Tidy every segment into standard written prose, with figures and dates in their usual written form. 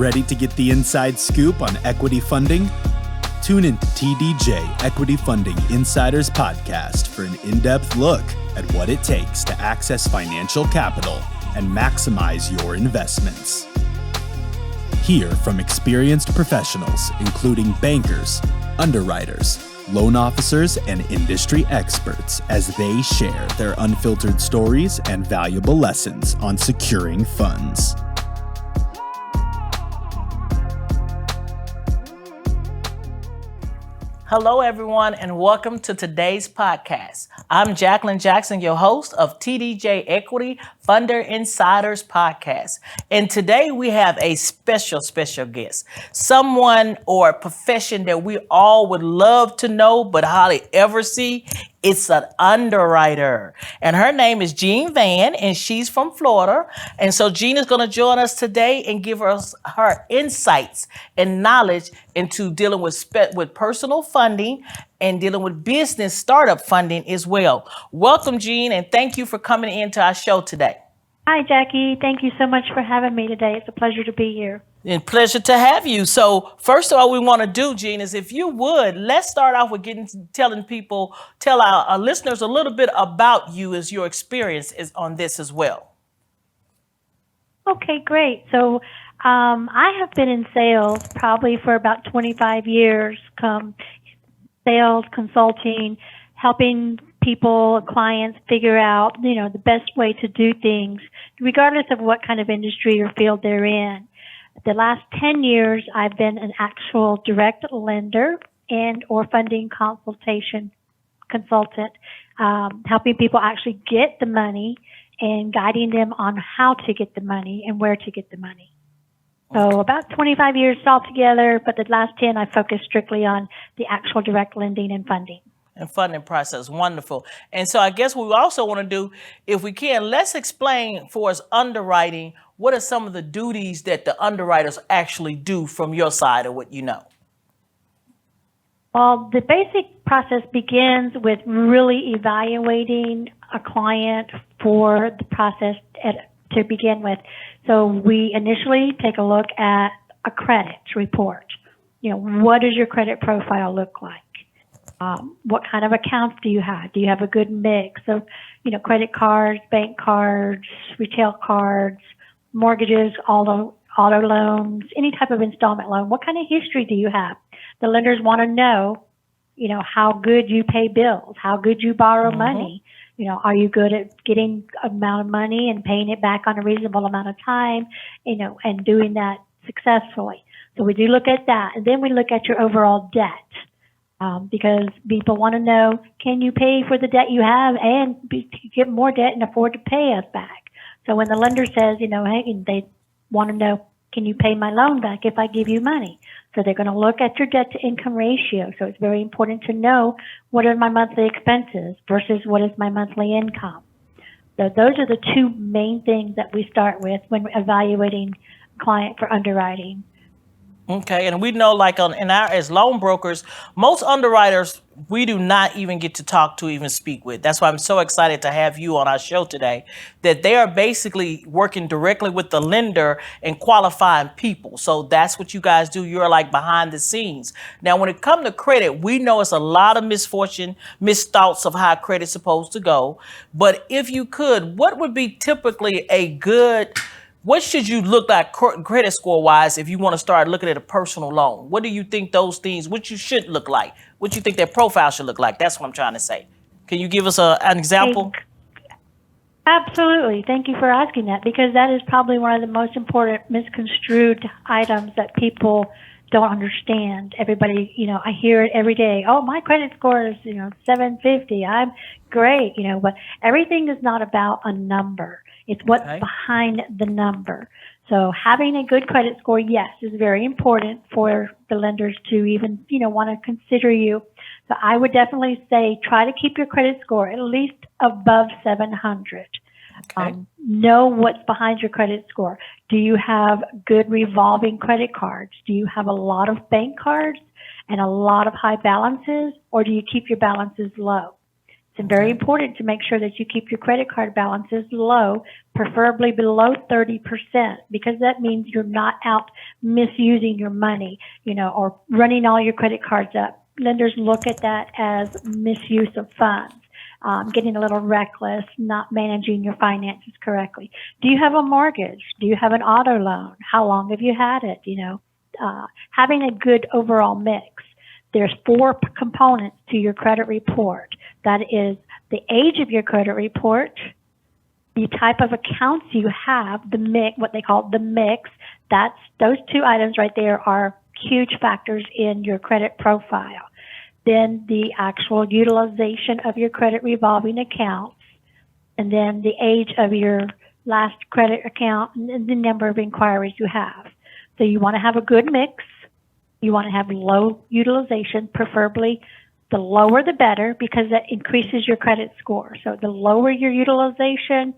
Ready to get the inside scoop on equity funding? Tune in to TDJ Equity Funding Insiders Podcast for an in-depth look at what it takes to access financial capital and maximize your investments. Hear from experienced professionals, including bankers, underwriters, loan officers, and industry experts as they share their unfiltered stories and valuable lessons on securing funds. Hello, everyone, and welcome to today's podcast. I'm Jacqueline Jackson, your host of TDJ Equity Funder Insiders Podcast. And today we have a special guest, someone or a profession that we all would love to know but hardly ever see. It's an underwriter. And her name is Jean Vann, and she's from Florida. And so Jean is going to join us today and give us her insights and knowledge into dealing with personal funding and dealing with business startup funding as well. Welcome, Jean, and thank you for coming into our show today. Hi, Jackie. Thank you so much for having me today. It's a pleasure to be here. And pleasure to have you. So first of all, we want to do, Jean, is if you would, let's start off with tell our listeners a little bit about you as your experience is on this as well. Okay, great. So I have been in sales probably for about 25 years, sales, consulting, helping people, clients figure out, the best way to do things, regardless of what kind of industry or field they're in. The last 10 years, I've been an actual direct lender and or funding consultant, helping people actually get the money and guiding them on how to get the money and where to get the money. So about 25 years altogether, but the last 10, I focused strictly on the actual direct lending and funding. And funding process. Wonderful. And so I guess what we also want to do, if we can, let's explain for us underwriting, what are some of the duties that the underwriters actually do from your side of what you know? Well, the basic process begins with really evaluating a client for the process to begin with. So we initially take a look at a credit report. What does your credit profile look like? What kind of accounts do you have? Do you have a good mix of, credit cards, bank cards, retail cards, mortgages, auto loans, any type of installment loan? What kind of history do you have? The lenders want to know, how good you pay bills, how good you borrow money. Are you good at getting amount of money and paying it back on a reasonable amount of time, and doing that successfully. So we do look at that. And then we look at your overall debt. Because people want to know, can you pay for the debt you have and get more debt and afford to pay us back? So when the lender says, hey, they want to know, can you pay my loan back if I give you money? So they're going to look at your debt to income ratio. So it's very important to know, what are my monthly expenses versus what is my monthly income? So those are the two main things that we start with when we're evaluating a client for underwriting. Okay, and we know as loan brokers, most underwriters we do not even get to talk to, even speak with. That's why I'm so excited to have you on our show today, that they are basically working directly with the lender and qualifying people. So that's what you guys do. You're like behind the scenes. Now, when it comes to credit, we know it's a lot of misfortune, misthoughts of how credit's supposed to go. But if you could, what would be typically what should you look like credit score wise if you want to start looking at a personal loan? What do you think those things, what you should look like? What you think their profile should look like? That's what I'm trying to say. Can you give us an example? Absolutely. Thank you for asking that, because that is probably one of the most important misconstrued items that people don't understand. Everybody, I hear it every day. Oh, my credit score is, 750. I'm great, but everything is not about a number. It's what's behind the number. So having a good credit score, yes, is very important for the lenders to even, want to consider you. So I would definitely say try to keep your credit score at least above 700. Know what's behind your credit score. Do you have good revolving credit cards? Do you have a lot of bank cards and a lot of high balances, or do you keep your balances low? It's very important to make sure that you keep your credit card balances low, preferably below 30%, because that means you're not out misusing your money, or running all your credit cards up. Lenders look at that as misuse of funds. Getting a little reckless, not managing your finances correctly. Do you have a mortgage? Do you have an auto loan? How long have you had it? Having a good overall mix. There's 4 components to your credit report. That is the age of your credit report, the type of accounts you have, the mix, what they call the mix. Those 2 items right there are huge factors in your credit profile. Then the actual utilization of your credit revolving accounts, and then the age of your last credit account and the number of inquiries you have. So you want to have a good mix. You want to have low utilization, preferably the lower the better, because that increases your credit score. So the lower your utilization,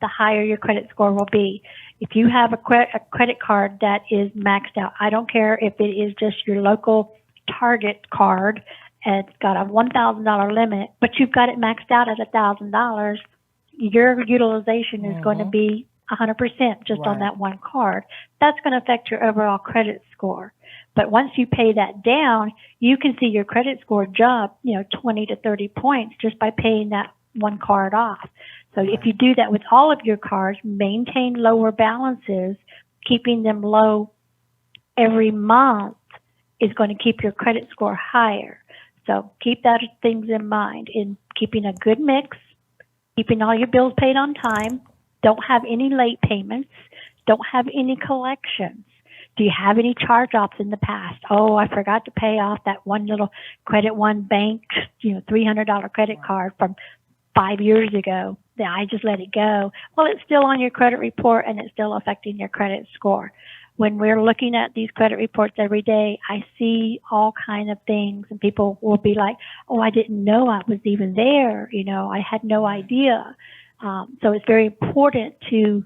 the higher your credit score will be. If you have a credit card that is maxed out, I don't care if it is just your local Target card and it's got a $1,000 limit, but you've got it maxed out at $1,000, your utilization is going to be 100% just on that one card. That's going to affect your overall credit score. But once you pay that down, you can see your credit score jump, 20 to 30 points just by paying that one card off. So if you do that with all of your cards, maintain lower balances, keeping them low every month is going to keep your credit score higher. So keep that things in mind in keeping a good mix, keeping all your bills paid on time, don't have any late payments, don't have any collections. Do you have any charge-offs in the past? Oh, I forgot to pay off that one little Credit One bank, $300 credit card from 5 years ago. I just let it go. Well, it's still on your credit report and it's still affecting your credit score. When we're looking at these credit reports every day, I see all kind of things, and people will be like, oh, I didn't know I was even there. I had no idea. So it's very important to,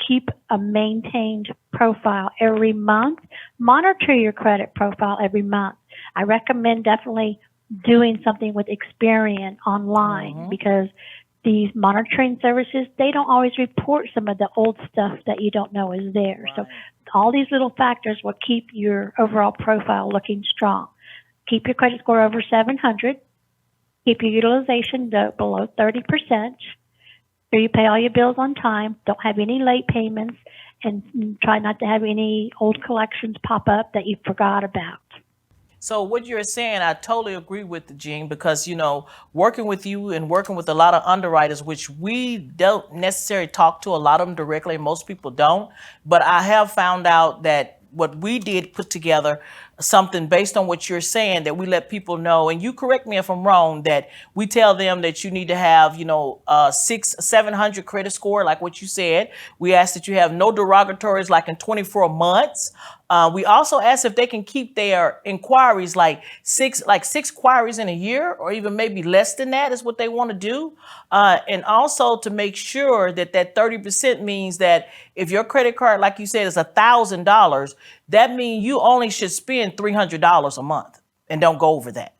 keep a maintained profile every month. Monitor your credit profile every month. I recommend definitely doing something with Experian online, because these monitoring services, they don't always report some of the old stuff that you don't know is there. So all these little factors will keep your overall profile looking strong. Keep your credit score over 700. Keep your utilization below 30%. So you pay all your bills on time. Don't have any late payments, and try not to have any old collections pop up that you forgot about. So what you're saying, I totally agree with Jean, because, working with you and working with a lot of underwriters, which we don't necessarily talk to a lot of them directly, most people don't, but I have found out that what we did put together something based on what you're saying, that we let people know, and you correct me if I'm wrong, that we tell them that you need to have, 700 credit score, like what you said. We ask that you have no derogatories like in 24 months. We also ask if they can keep their inquiries like six inquiries in a year, or even maybe less than that is what they want to do. And also to make sure that 30% means that if your credit card, like you said, is $1,000, that means you only should spend $300 a month and don't go over that.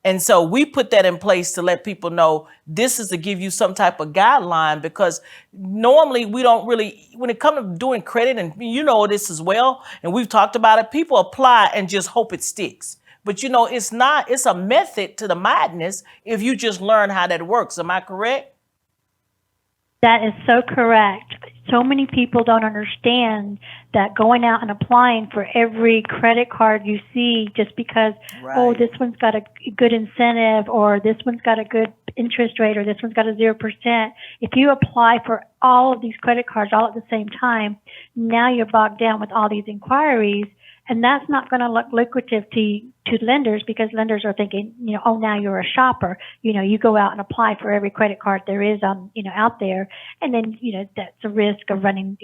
And so we put that in place to let people know this is to give you some type of guideline, because normally we don't really, when it comes to doing credit, and this as well, and we've talked about it, people apply and just hope it sticks. But it's not, it's a method to the madness if you just learn how that works. Am I correct? That is so correct. So many people don't understand that going out and applying for every credit card you see just because, oh, this one's got a good incentive, or this one's got a good interest rate, or this one's got a 0%. If you apply for all of these credit cards all at the same time, now you're bogged down with all these inquiries. And that's not going to look lucrative to lenders, because lenders are thinking, oh, now you're a shopper. You go out and apply for every credit card there is out there. And then, that's a risk of running,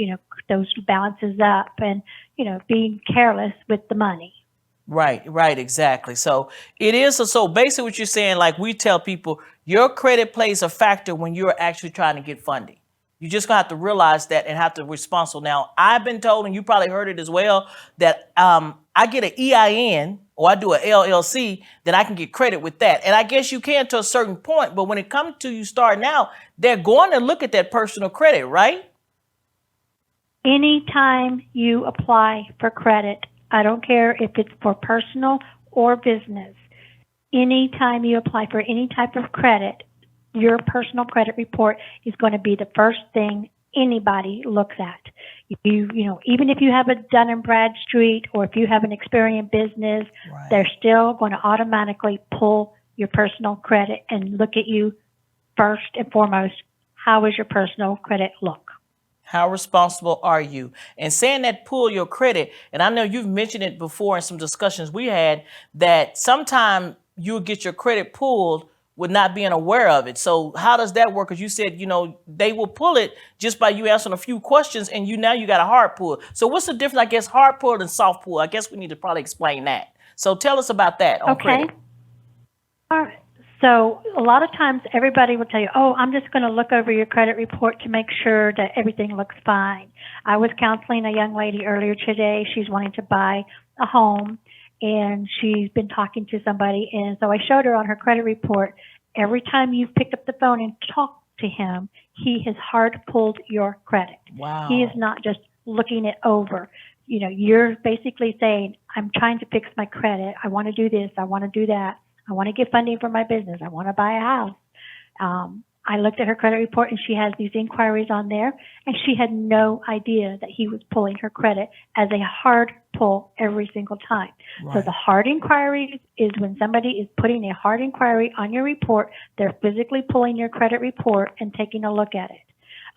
those balances up and, being careless with the money. Right, exactly. So it is. So basically what you're saying, like we tell people, your credit plays a factor when you're actually trying to get funding. You just gonna have to realize that and have to be responsible. Now, I've been told, and you probably heard it as well, that I get an EIN or I do a LLC, then I can get credit with that. And I guess you can to a certain point, but when it comes to you starting out, they're going to look at that personal credit, right? Anytime you apply for credit, I don't care if it's for personal or business, anytime you apply for any type of credit, your personal credit report is going to be the first thing anybody looks at. Even if you have a Dun and Bradstreet or if you have an Experian business, Right. they're still going to automatically pull your personal credit and look at you first and foremost. How is your personal credit look? How responsible are you? And saying that pull your credit, and I know you've mentioned it before in some discussions we had, that sometimes you'll get your credit pulled with not being aware of it. So how does that work? Because you said, they will pull it just by you answering a few questions, and now you got a hard pull. So what's the difference, I guess, hard pull and soft pull? I guess we need to probably explain that. So tell us about that on credit. All right. So a lot of times everybody will tell you, oh, I'm just going to look over your credit report to make sure that everything looks fine. I was counseling a young lady earlier today. She's wanting to buy a home, and she's been talking to somebody. And so I showed her on her credit report, every time you've picked up the phone and talked to him, he has hard pulled your credit. Wow. He is not just looking it over. You're basically saying, I'm trying to fix my credit. I want to do this. I want to do that. I want to get funding for my business. I want to buy a house. I looked at her credit report, and she has these inquiries on there, and she had no idea that he was pulling her credit as a hard pull every single time. Right. So the hard inquiry is when somebody is putting a hard inquiry on your report, they're physically pulling your credit report and taking a look at it.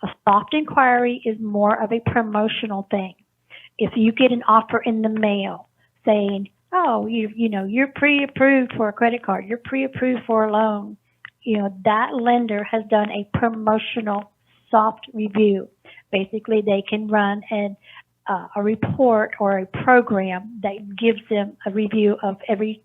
A soft inquiry is more of a promotional thing. If you get an offer in the mail saying, oh, you're pre-approved for a credit card, you're pre-approved for a loan, that lender has done a promotional soft review. Basically, they can run a report or a program that gives them a review of every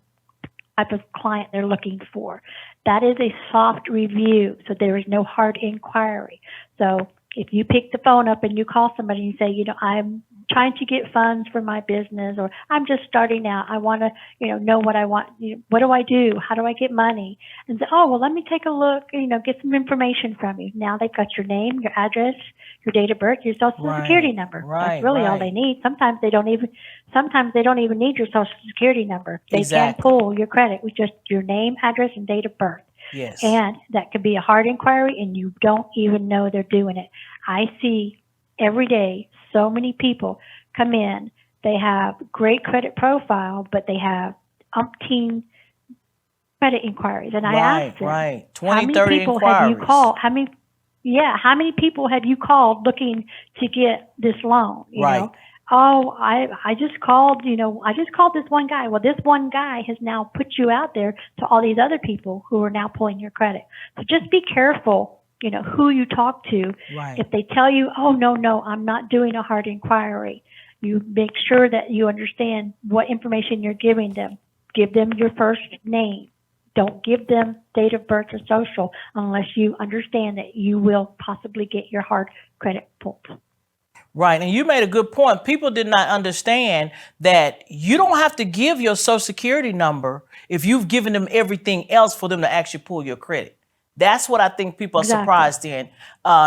type of client they're looking for. That is a soft review, so there is no hard inquiry. So if you pick the phone up and you call somebody and you say, I'm trying to get funds for my business, or I'm just starting out, I want to, know what I want, what do I do? How do I get money? And say, oh, well, let me take a look, get some information from you. Now they've got your name, your address, your date of birth, your social security number. That's really all they need. Sometimes they don't even need your social security number. They can pull your credit with just your name, address, and date of birth. Yes. And that could be a hard inquiry, and you don't even know they're doing it. I see every day so many people come in. They have great credit profile, but they have umpteen credit inquiries. And I ask them, 20, 30 inquiries. Have you called? How many people have you called looking to get this loan? You know? Oh, I just called, this one guy. Well, this one guy has now put you out there to all these other people who are now pulling your credit. So just be careful, who you talk to. Right. If they tell you, oh, no, I'm not doing a hard inquiry, you make sure that you understand what information you're giving them. Give them your first name. Don't give them date of birth or social unless you understand that you will possibly get your hard credit pulled. Right. And you made a good point. People did not understand that you don't have to give your social security number if you've given them everything else for them to actually pull your credit. That's what I think people are surprised in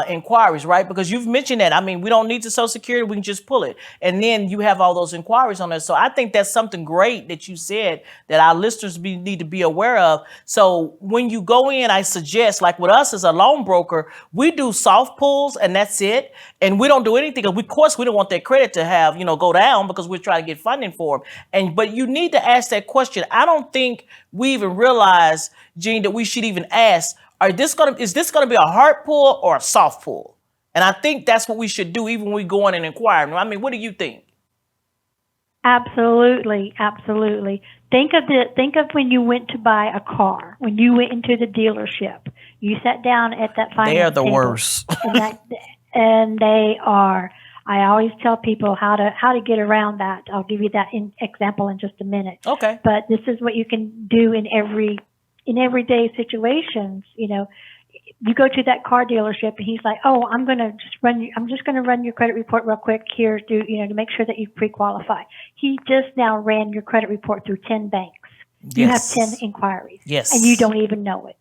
inquiries, right? Because you've mentioned that. I mean, we don't need the Social Security. We can just pull it. And then you have all those inquiries on there. So I think that's something great that you said that our listeners need to be aware of. So when you go in, I suggest, like with us as a loan broker, we do soft pulls and that's it. And we don't do anything. Of course, we don't want that credit to have, go down because we're trying to get funding for them. But you need to ask that question. I don't think we even realize, Jean, that we should even ask, is this gonna be a hard pull or a soft pull? And I think that's what we should do even when we go in and inquire. I mean, what do you think? Absolutely. Think of when you went to buy a car, when you went into the dealership. You sat down at that finance They're the table, worst. and they are. I always tell people how to get around that. I'll give you that example in just a minute. Okay. But this is what you can do in everyday situations. you go to that car dealership and he's like, "Oh, I'm just going to run your credit report real quick here to make sure that you pre-qualify." He just now ran your credit report through 10 banks. You have 10 inquiries. Yes. And you don't even know it.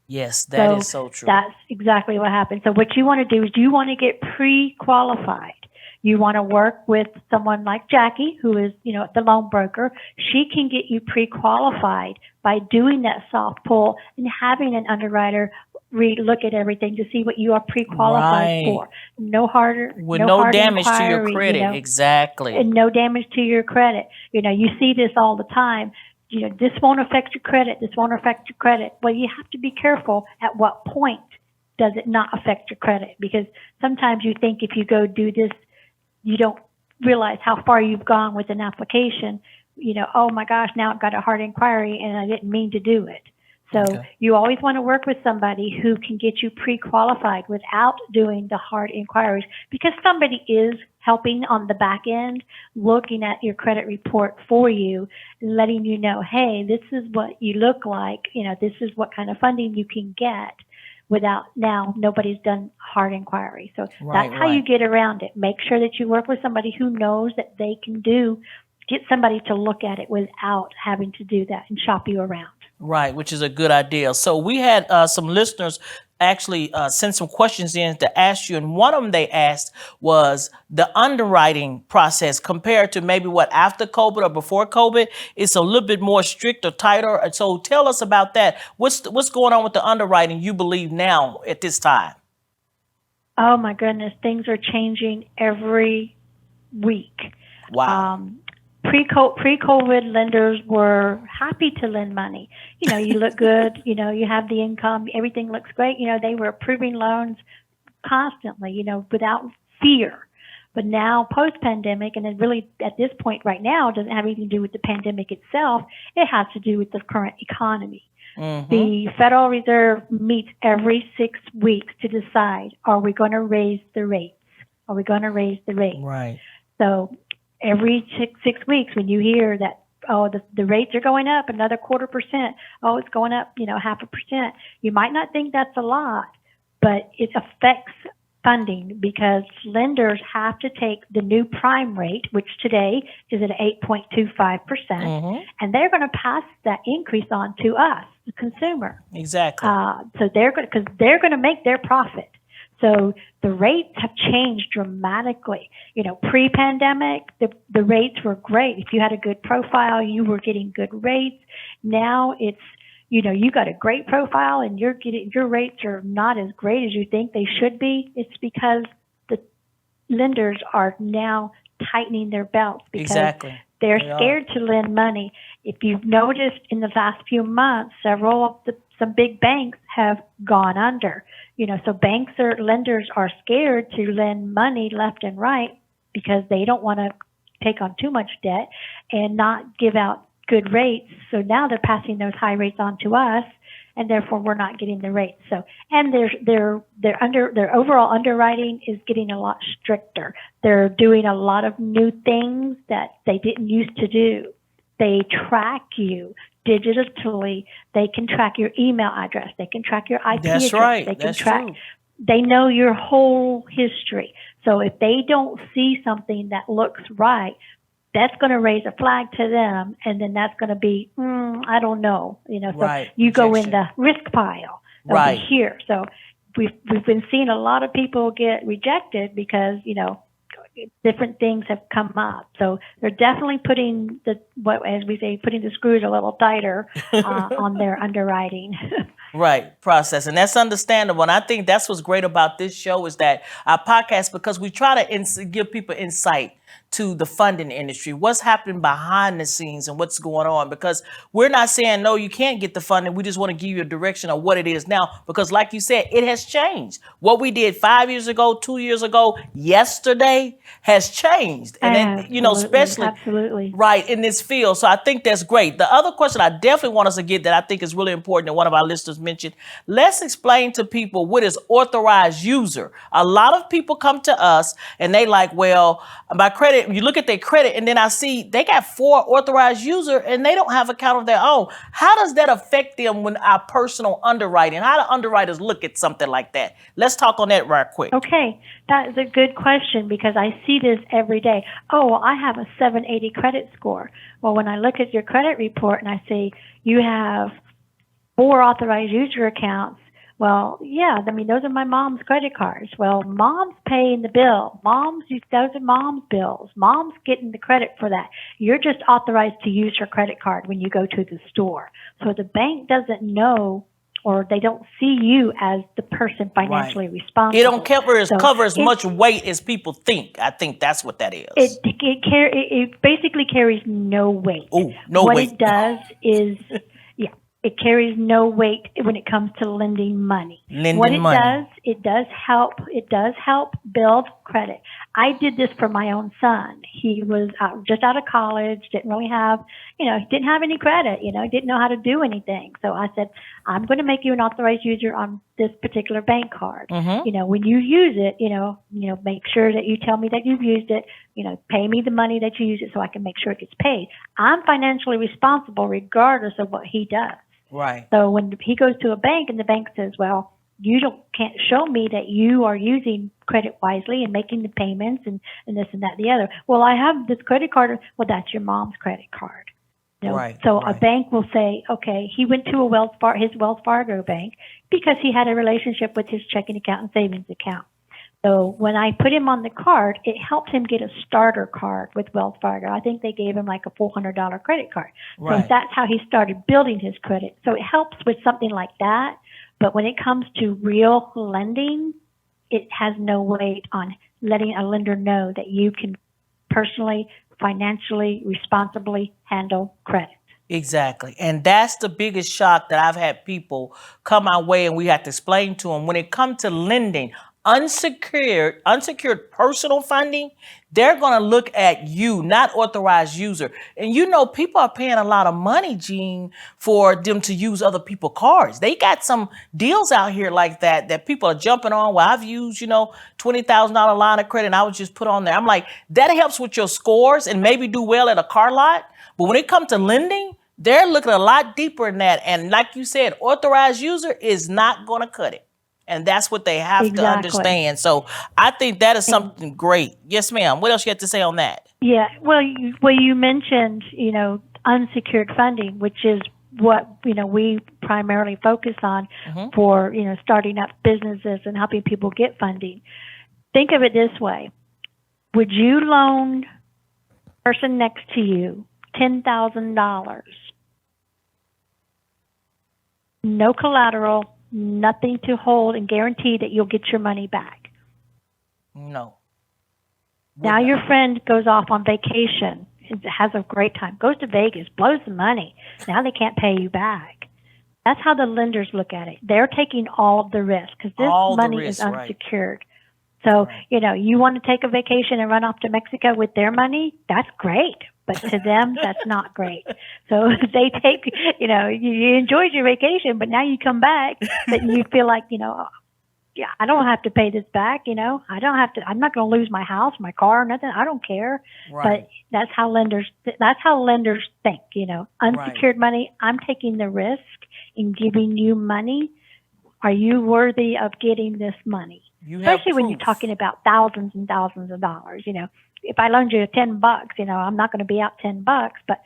Yes, that is so true. That's exactly what happens. So what you want to do is you want to get pre-qualified. You want to work with someone like Jackie, who is, the loan broker. She can get you pre-qualified by doing that soft pull and having an underwriter look at everything to see what you are pre-qualified for. No damage to your credit. Exactly. And no damage to your credit. You see this all the time. This won't affect your credit. This won't affect your credit. Well, you have to be careful at what point does it not affect your credit, because sometimes you think if you go do this, you don't realize how far you've gone with an application. Oh my gosh, now I've got a hard inquiry and I didn't mean to do it. So you always want to work with somebody who can get you pre-qualified without doing the hard inquiries, because somebody is helping on the back end, looking at your credit report for you, letting you know, hey, this is what you look like. This is what kind of funding you can get without now nobody's done hard inquiry. So that's how you get around it. Make sure that you work with somebody who knows that they can get somebody to look at it without having to do that and shop you around. Right, which is a good idea. So we had some listeners actually send some questions in to ask you, and one of them they asked was the underwriting process compared to maybe what after COVID or before COVID. It's a little bit more strict or tighter. And so tell us about that. What's going on with the underwriting you believe now at this time? Oh my goodness, things are changing every week. Wow. Pre-COVID, lenders were happy to lend money. You look good, you have the income, everything looks great. They were approving loans constantly, without fear. But now post-pandemic, and it really at this point right now, it doesn't have anything to do with the pandemic itself. It has to do with the current economy. Mm-hmm. The Federal Reserve meets every 6 weeks to decide, are we going to raise the rates? Are we going to raise the rates? Right. So every six weeks, when you hear that, the rates are going up another 0.25%, it's going up, 0.5%, you might not think that's a lot, but it affects funding because lenders have to take the new prime rate, which today is at 8.25%, and they're going to pass that increase on to us, the consumer. Exactly. So they're going to make their profit. So the rates have changed dramatically. Pre-pandemic, the rates were great. If you had a good profile, you were getting good rates. Now it's, you got a great profile and your rates are not as great as you think they should be. It's because the lenders are now tightening their belts because they're scared to lend money. If you've noticed in the last few months, some big banks have gone under. So lenders are scared to lend money left and right because they don't want to take on too much debt and not give out good rates. So now they're passing those high rates on to us, and therefore we're not getting the rates. So, and their overall underwriting is getting a lot stricter. They're doing a lot of new things that they didn't used to do. They track you digitally. They can track your email address. They can track your IP address. That's right. They can That's track. True. They know your whole history. So if they don't see something that looks right, that's going to raise a flag to them, and then that's going to be, I don't know. So you go in the risk pile over here. So we've been seeing a lot of people get rejected because different things have come up. So they're definitely putting putting the screws a little tighter on their underwriting. Process. And that's understandable. And I think that's what's great about this show is that our podcast, because we try to give people insight to the funding industry, what's happening behind the scenes and what's going on, because we're not saying, no, you can't get the funding. We just want to give you a direction of what it is now, because like you said, it has changed. What we did 5 years ago, 2 years ago, yesterday has changed. And then, especially in this field. So I think that's great. The other question I definitely want us to get that I think is really important that one of our listeners mentioned, let's explain to people what is authorized user. A lot of people come to us and they like, well, my credit, you look at their credit, and then I see they got 4 authorized user and they don't have account of their own. How does that affect them when our personal underwriting? How do underwriters look at something like that? Let's talk on that right quick. Okay, that is a good question because I see this every day. Oh, well, I have a 780 credit score. Well, when I look at your credit report and I see you have 4 authorized user accounts, well, yeah, I mean, those are my mom's credit cards. Well, mom's paying the bill. Those are mom's bills. Mom's getting the credit for that. You're just authorized to use her credit card when you go to the store. So the bank doesn't know, or they don't see you as the person financially responsible. It don't cover as much weight as people think. I think that's what that is. It basically carries no weight. Oh, no weight. What it does is, it carries no weight when it comes to lending money. It does help build credit. I did this for my own son. He was just out of college, didn't really have, he didn't have any credit, didn't know how to do anything. So I said, I'm going to make you an authorized user on this particular bank card. Mm-hmm. When you use it, make sure that you tell me that you've used it, pay me the money that you use it so I can make sure it gets paid. I'm financially responsible regardless of what he does. Right. So when he goes to a bank and the bank says, well, you can't show me that you are using credit wisely and making the payments and this and that and the other. Well, I have this credit card. Well, that's your mom's credit card. Right. So a bank will say, okay, he went to his Wells Fargo bank because he had a relationship with his checking account and savings account. So when I put him on the card, it helped him get a starter card with Wells Fargo. I think they gave him like a $400 credit card. Right. So that's how he started building his credit. So it helps with something like that. But when it comes to real lending, it has no weight on letting a lender know that you can personally, financially, responsibly handle credit. Exactly. And that's the biggest shock that I've had people come our way and we have to explain to them. When it comes to lending, unsecured personal funding, they're going to look at you, not authorized user. And people are paying a lot of money, Jean, for them to use other people's cards. They got some deals out here like that people are jumping on. Well, I've used, $20,000 line of credit and I would just put on there. I'm like, that helps with your scores and maybe do well at a car lot. But when it comes to lending, they're looking a lot deeper than that. And like you said, authorized user is not going to cut it. And that's what they have to understand. So I think that is something great. Yes, ma'am. What else you have to say on that? Yeah. Well, you mentioned, unsecured funding, which is what, we primarily focus on for, starting up businesses and helping people get funding. Think of it this way. Would you loan the person next to you $10,000? No collateral, nothing to hold and guarantee that you'll get your money back. No. Now your friend goes off on vacation, has a great time, goes to Vegas, blows the money. Now they can't pay you back. That's how the lenders look at it. They're taking all of the risk because this money is unsecured. Right. So, you want to take a vacation and run off to Mexico with their money, that's great. But to them, that's not great. So they take, you enjoyed your vacation, but now you come back and you feel like, I don't have to pay this back. I don't have to, I'm not going to lose my house, my car, nothing. I don't care. Right. But that's how lenders think, unsecured money. I'm taking the risk in giving you money. Are you worthy of getting this money? Especially when you're talking about thousands and thousands of dollars, If I loaned you $10, I'm not going to be out $10, but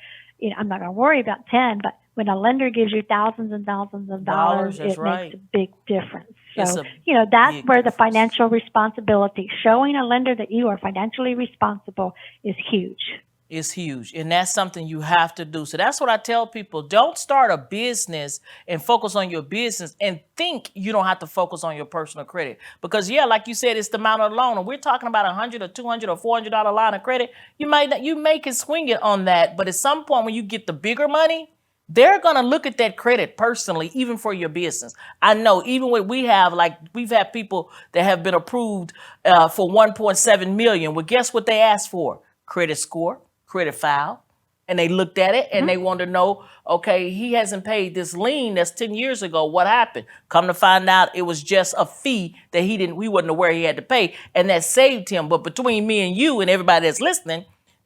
I'm not going to worry about 10. But when a lender gives you thousands and thousands of dollars, it makes a big difference. So, that's where the financial responsibility, showing a lender that you are financially responsible, is huge. Is huge. And that's something you have to do. So that's what I tell people. Don't start a business and focus on your business and think you don't have to focus on your personal credit. Because like you said, it's the amount of loan. And we're talking about $100 or $200 or $400 line of credit. You may can swing it on that. But at some point when you get the bigger money, they're going to look at that credit personally, even for your business. I know even when we've had people that have been approved for $1.7 million. Well, guess what they asked for? Credit score. Credit file, And they looked at it and they wanted to know, okay, he hasn't paid this lien that's 10 years ago. What happened? Come to find out it was just a fee that he wasn't aware he had to pay. And that saved him. But between me and you and everybody that's listening,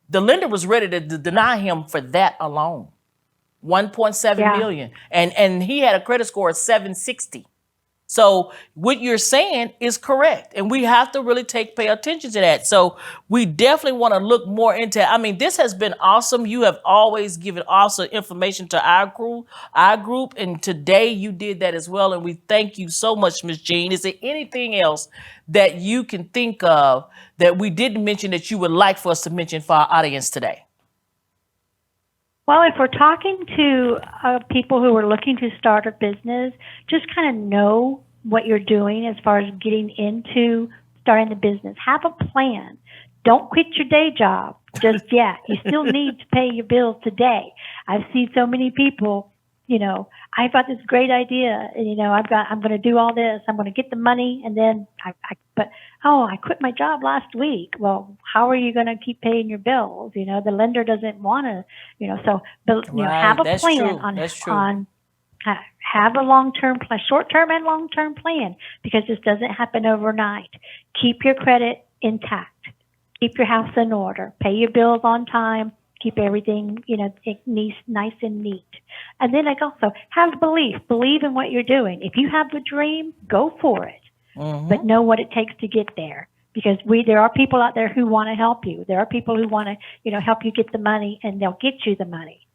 the lender was ready to deny him for that alone. 1.7 million. And he had a credit score of 760. So what you're saying is correct. And we have to really pay attention to that. So we definitely want to look more into it. I mean, this has been awesome. You have always given awesome information to our group. And today you did that as well. And we thank you so much, Ms. Jean. Is there anything else that you can think of that we didn't mention that you would like for us to mention for our audience today? Well, if we're talking to people who are looking to start a business, just kind of know what you're doing as far as getting into starting the business. Have a plan. Don't quit your day job just yet. You still need to pay your bills today. I've seen so many people, I've got this great idea, and I'm going to do all this. I'm going to get the money, and then I quit my job last week. Well, how are you going to keep paying your bills? The lender doesn't want to, have a plan on have a long-term plan, short-term and long-term plan, because this doesn't happen overnight. Keep your credit intact. Keep your house in order. Pay your bills on time. Keep everything, nice and neat. And then also have belief. Believe in what you're doing. If you have a dream, go for it. But know what it takes to get there. Because there are people out there who want to help you. There are people who want to, help you get the money, and they'll get you the money.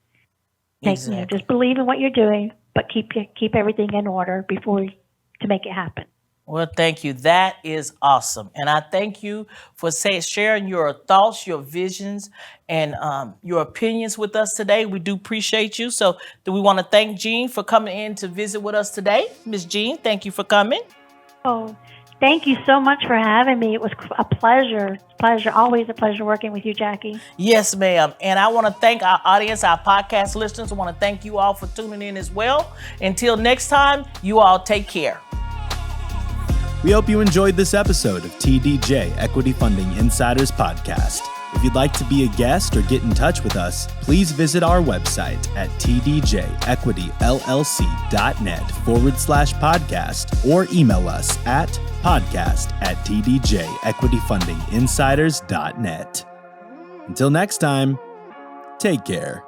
Exactly. Just believe in what you're doing, but keep everything in order to make it happen. Well, thank you. That is awesome. And I thank you for sharing your thoughts, your visions, and your opinions with us today. We do appreciate you. So do we want to thank Jean for coming in to visit with us today? Ms. Jean, thank you for coming. Oh, thank you so much for having me. It was a pleasure. Always a pleasure working with you, Jackie. Yes, ma'am. And I want to thank our audience, our podcast listeners. I want to thank you all for tuning in as well. Until next time, you all take care. We hope you enjoyed this episode of TDJ Equity Funding Insiders Podcast. If you'd like to be a guest or get in touch with us, please visit our website at tdjequityllc.net/podcast or email us at podcast@tdjequityfundinginsiders.net. Until next time, take care.